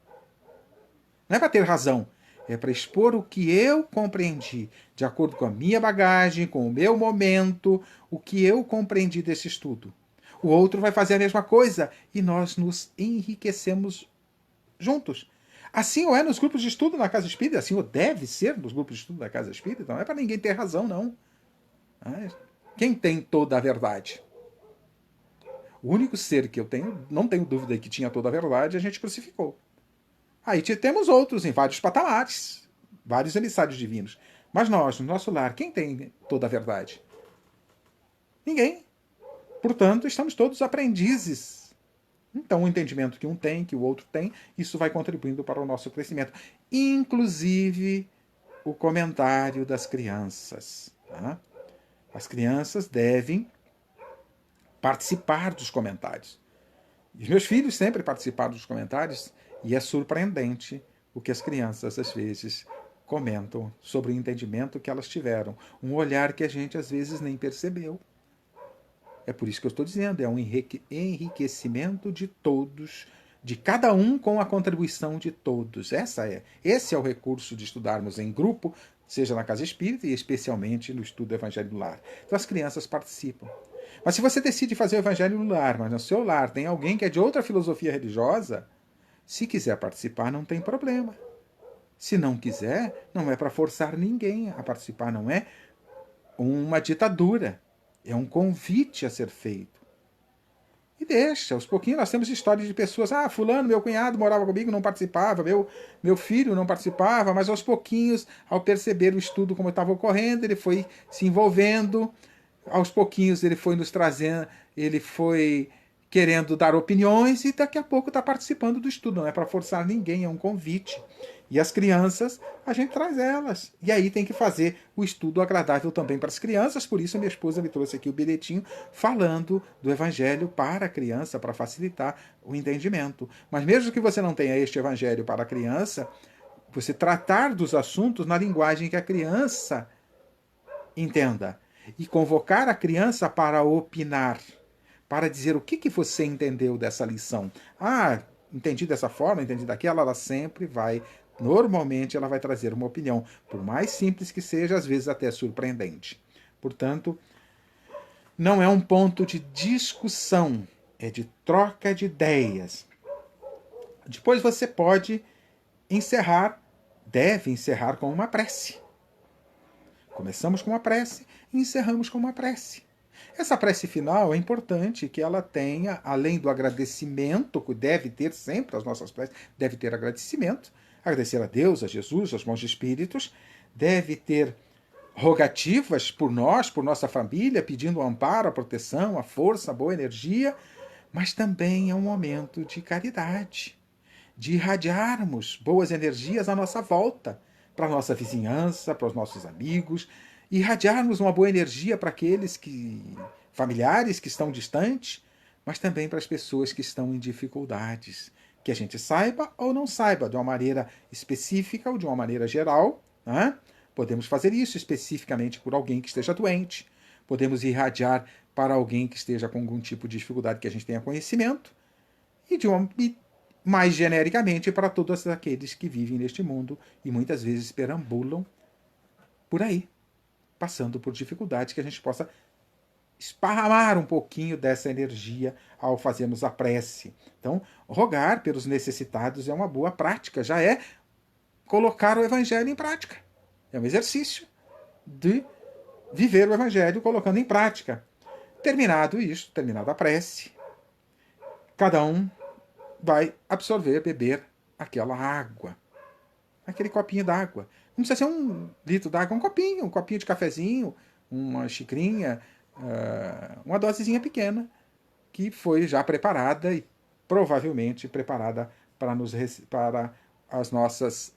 Não é para ter razão. É para expor o que eu compreendi, de acordo com a minha bagagem, com o meu momento, o que eu compreendi desse estudo. O outro vai fazer a mesma coisa e nós nos enriquecemos juntos. Assim ou é nos grupos de estudo na Casa Espírita, assim ou deve ser nos grupos de estudo da Casa Espírita, não é para ninguém ter razão, não. Quem tem toda a verdade? O único ser que eu tenho, não tenho dúvida que tinha toda a verdade, a gente crucificou. Aí temos outros em vários patamares, vários emissários divinos. Mas nós, no nosso lar, quem tem toda a verdade? Ninguém. Portanto, estamos todos aprendizes. Então, o entendimento que um tem, que o outro tem, isso vai contribuindo para o nosso crescimento. Inclusive, o comentário das crianças. Tá? As crianças devem participar dos comentários. E os meus filhos sempre participaram dos comentários e é surpreendente o que as crianças às vezes comentam sobre o entendimento que elas tiveram, um olhar que a gente às vezes nem percebeu. É por isso que eu estou dizendo, é um enriquecimento de todos, de cada um com a contribuição de todos. Esse é o recurso de estudarmos em grupo, seja na Casa Espírita e especialmente no estudo do Evangelho no Lar. Então as crianças participam. Mas se você decide fazer o Evangelho no lar, mas no seu lar tem alguém que é de outra filosofia religiosa, se quiser participar, não tem problema. Se não quiser, não é para forçar ninguém a participar, não é uma ditadura. É um convite a ser feito. E deixa, aos pouquinhos nós temos histórias de pessoas, fulano, meu cunhado morava comigo, não participava, meu filho não participava, mas aos pouquinhos, ao perceber o estudo como estava ocorrendo, ele foi se envolvendo, aos pouquinhos ele foi nos trazendo, ele foi querendo dar opiniões e daqui a pouco está participando do estudo. Não é para forçar ninguém, é um convite. E as crianças, a gente traz elas. E aí tem que fazer o estudo agradável também para as crianças. Por isso a minha esposa me trouxe aqui o bilhetinho falando do Evangelho para a criança, para facilitar o entendimento. Mas mesmo que você não tenha este Evangelho para a criança, você tratar dos assuntos na linguagem que a criança entenda. E convocar a criança para opinar, para dizer o que você entendeu dessa lição. Entendi dessa forma, entendi daquela, ela sempre vai, normalmente ela vai trazer uma opinião, por mais simples que seja, às vezes até surpreendente. Portanto, não é um ponto de discussão, é de troca de ideias. Depois você pode encerrar, deve encerrar com uma prece. Começamos com uma prece e encerramos com uma prece. Essa prece final é importante que ela tenha, além do agradecimento, que deve ter sempre as nossas preces, deve ter agradecimento, agradecer a Deus, a Jesus, aos bons espíritos, deve ter rogativas por nós, por nossa família, pedindo o amparo, a proteção, a força, a boa energia, mas também é um momento de caridade, de irradiarmos boas energias à nossa volta, para a nossa vizinhança, para os nossos amigos, irradiarmos uma boa energia para aqueles familiares que estão distantes, mas também para as pessoas que estão em dificuldades. Que a gente saiba ou não saiba, de uma maneira específica ou de uma maneira geral, né? Podemos fazer isso especificamente por alguém que esteja doente. Podemos irradiar para alguém que esteja com algum tipo de dificuldade que a gente tenha conhecimento. E mais genericamente para todos aqueles que vivem neste mundo e muitas vezes perambulam por aí, passando por dificuldades, que a gente possa esparramar um pouquinho dessa energia ao fazermos a prece. Então, rogar pelos necessitados é uma boa prática, já é colocar o Evangelho em prática. É um exercício de viver o Evangelho colocando em prática. Terminado isso, terminada a prece, cada um vai absorver, beber aquela água, aquele copinho d'água. Não precisa ser 1 litro d'água, um copinho de cafezinho, uma xicrinha, uma dosezinha pequena, que foi já preparada e provavelmente preparada para as nossas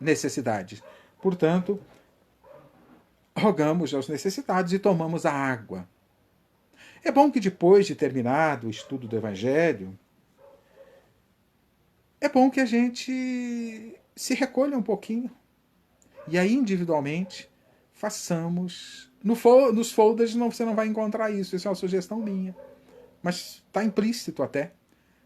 necessidades. Portanto, rogamos aos necessitados e tomamos a água. É bom que depois de terminado o estudo do Evangelho, é bom que a gente se recolha um pouquinho e aí individualmente façamos. Nos folders você não vai encontrar isso, isso é uma sugestão minha. Mas está implícito até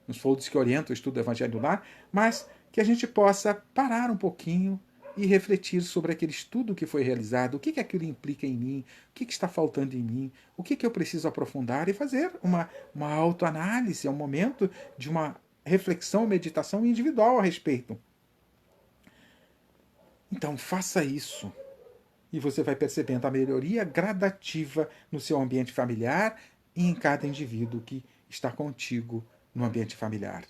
nos folders que orientam o estudo do Evangelho do Lar, mas que a gente possa parar um pouquinho e refletir sobre aquele estudo que foi realizado, o que aquilo implica em mim, o que está faltando em mim, o que eu preciso aprofundar e fazer uma autoanálise, é um momento de uma reflexão, meditação individual a respeito. Então faça isso e você vai percebendo a melhoria gradativa no seu ambiente familiar e em cada indivíduo que está contigo no ambiente familiar.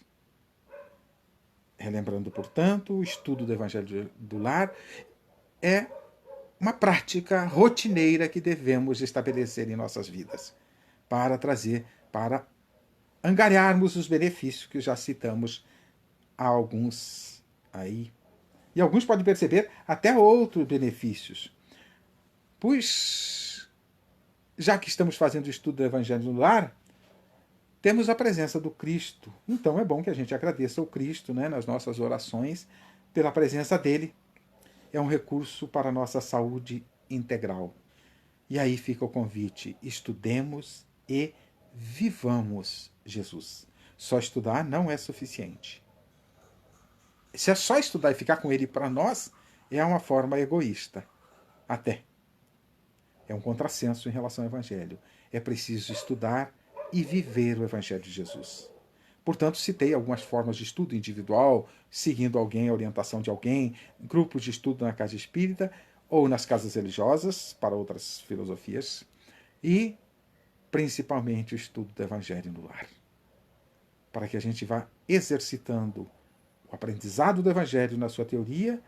Relembrando, portanto, o estudo do Evangelho do Lar é uma prática rotineira que devemos estabelecer em nossas vidas para angariarmos os benefícios que já citamos a alguns aí. E alguns podem perceber até outros benefícios. Pois, já que estamos fazendo o estudo do Evangelho no Lar, temos a presença do Cristo. Então é bom que a gente agradeça ao Cristo, né, nas nossas orações pela presença dele. É um recurso para a nossa saúde integral. E aí fica o convite: estudemos e vivamos Jesus. Só estudar não é suficiente. Se é só estudar e ficar com ele para nós, é uma forma egoísta. Até. É um contrassenso em relação ao Evangelho. É preciso estudar e viver o Evangelho de Jesus. Portanto, citei algumas formas de estudo individual, seguindo alguém, a orientação de alguém, grupos de estudo na casa espírita ou nas casas religiosas, para outras filosofias, e principalmente o estudo do Evangelho no lar. Para que a gente vá exercitando o aprendizado do Evangelho na sua teoria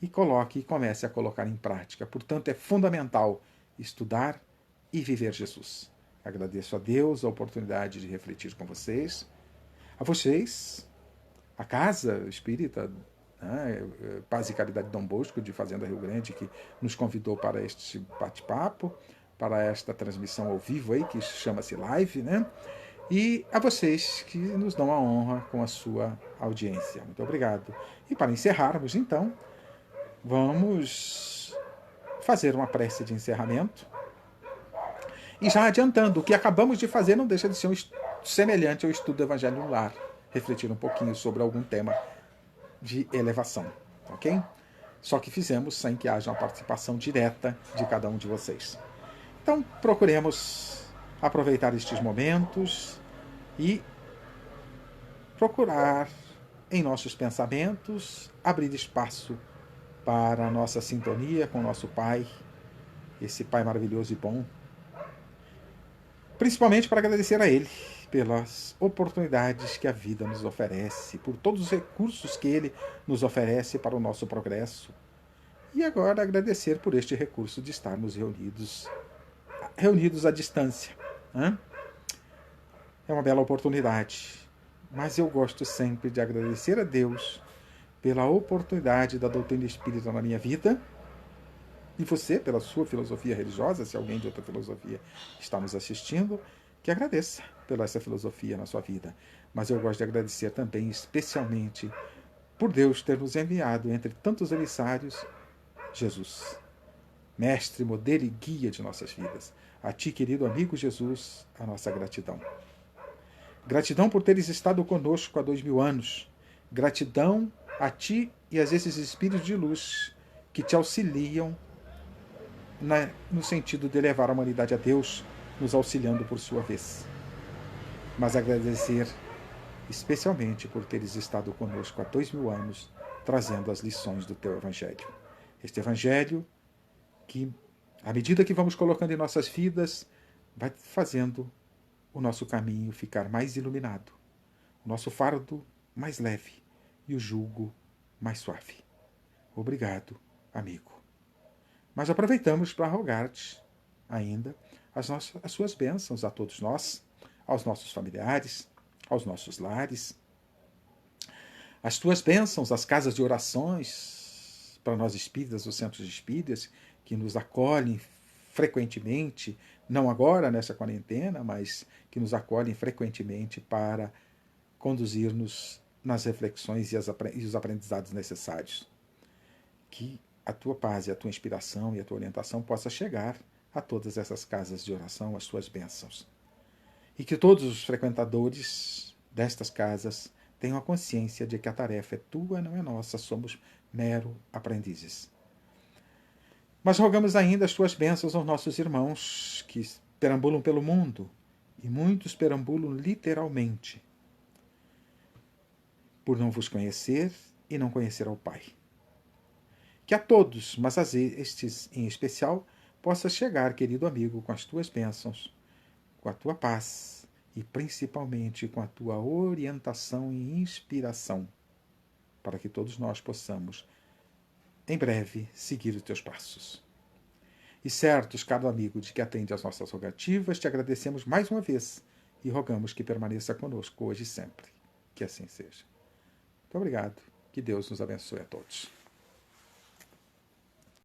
e comece a colocar em prática. Portanto, é fundamental estudar e viver Jesus. Agradeço a Deus a oportunidade de refletir com vocês. A vocês, a Casa Espírita, né, Paz e Caridade Dom Bosco, de Fazenda Rio Grande, que nos convidou para este bate-papo, para esta transmissão ao vivo aí, que chama-se live, né? E a vocês que nos dão a honra com a sua audiência. Muito obrigado. E para encerrarmos, então, vamos fazer uma prece de encerramento. E já adiantando, o que acabamos de fazer não deixa de ser semelhante ao estudo do Evangelho no Lar. Refletir um pouquinho sobre algum tema de elevação, ok? Só que fizemos sem que haja uma participação direta de cada um de vocês. Então, procuremos aproveitar estes momentos e procurar, em nossos pensamentos, abrir espaço para a nossa sintonia com o nosso Pai, esse Pai maravilhoso e bom, principalmente para agradecer a Ele pelas oportunidades que a vida nos oferece, por todos os recursos que Ele nos oferece para o nosso progresso. E agora agradecer por este recurso de estarmos reunidos à distância. Né? É uma bela oportunidade mas eu gosto sempre de agradecer a Deus pela oportunidade da doutrina espírita na minha vida e você pela sua filosofia religiosa, se alguém de outra filosofia está nos assistindo, que agradeça pela essa filosofia na sua vida. Mas eu gosto de agradecer também, especialmente, por Deus ter nos enviado, entre tantos emissários, Jesus, mestre, modelo e guia de nossas vidas. A ti, querido amigo Jesus, a nossa gratidão. Gratidão por teres estado conosco há 2000 anos. Gratidão a ti e a esses espíritos de luz que te auxiliam no sentido de levar a humanidade a Deus, nos auxiliando por sua vez. Mas agradecer especialmente por teres estado conosco há 2000 anos, trazendo as lições do teu Evangelho. Este Evangelho que, à medida que vamos colocando em nossas vidas, vai fazendo o nosso caminho ficar mais iluminado, o nosso fardo mais leve e o jugo mais suave. Obrigado, amigo. Mas aproveitamos para rogar-te ainda as suas bênçãos a todos nós, aos nossos familiares, aos nossos lares, as tuas bênçãos às casas de orações para nós espíritas, os centros espíritas, que nos acolhem frequentemente, não agora nessa quarentena, mas que nos acolhem frequentemente para conduzir-nos nas reflexões e os aprendizados necessários. Que a tua paz e a tua inspiração e a tua orientação possa chegar a todas essas casas de oração, as tuas bênçãos. E que todos os frequentadores destas casas tenham a consciência de que a tarefa é tua, não é nossa, somos mero aprendizes. Mas rogamos ainda as tuas bênçãos aos nossos irmãos que perambulam pelo mundo, e muitos perambulam literalmente, por não vos conhecer e não conhecer ao Pai. Que a todos, mas a estes em especial, possa chegar, querido amigo, com as tuas bênçãos, com a tua paz e principalmente com a tua orientação e inspiração, para que todos nós possamos, em breve, seguir os teus passos. E certos, caro amigo, de que atende às nossas rogativas, te agradecemos mais uma vez e rogamos que permaneça conosco hoje e sempre. Que assim seja. Muito obrigado. Que Deus nos abençoe a todos.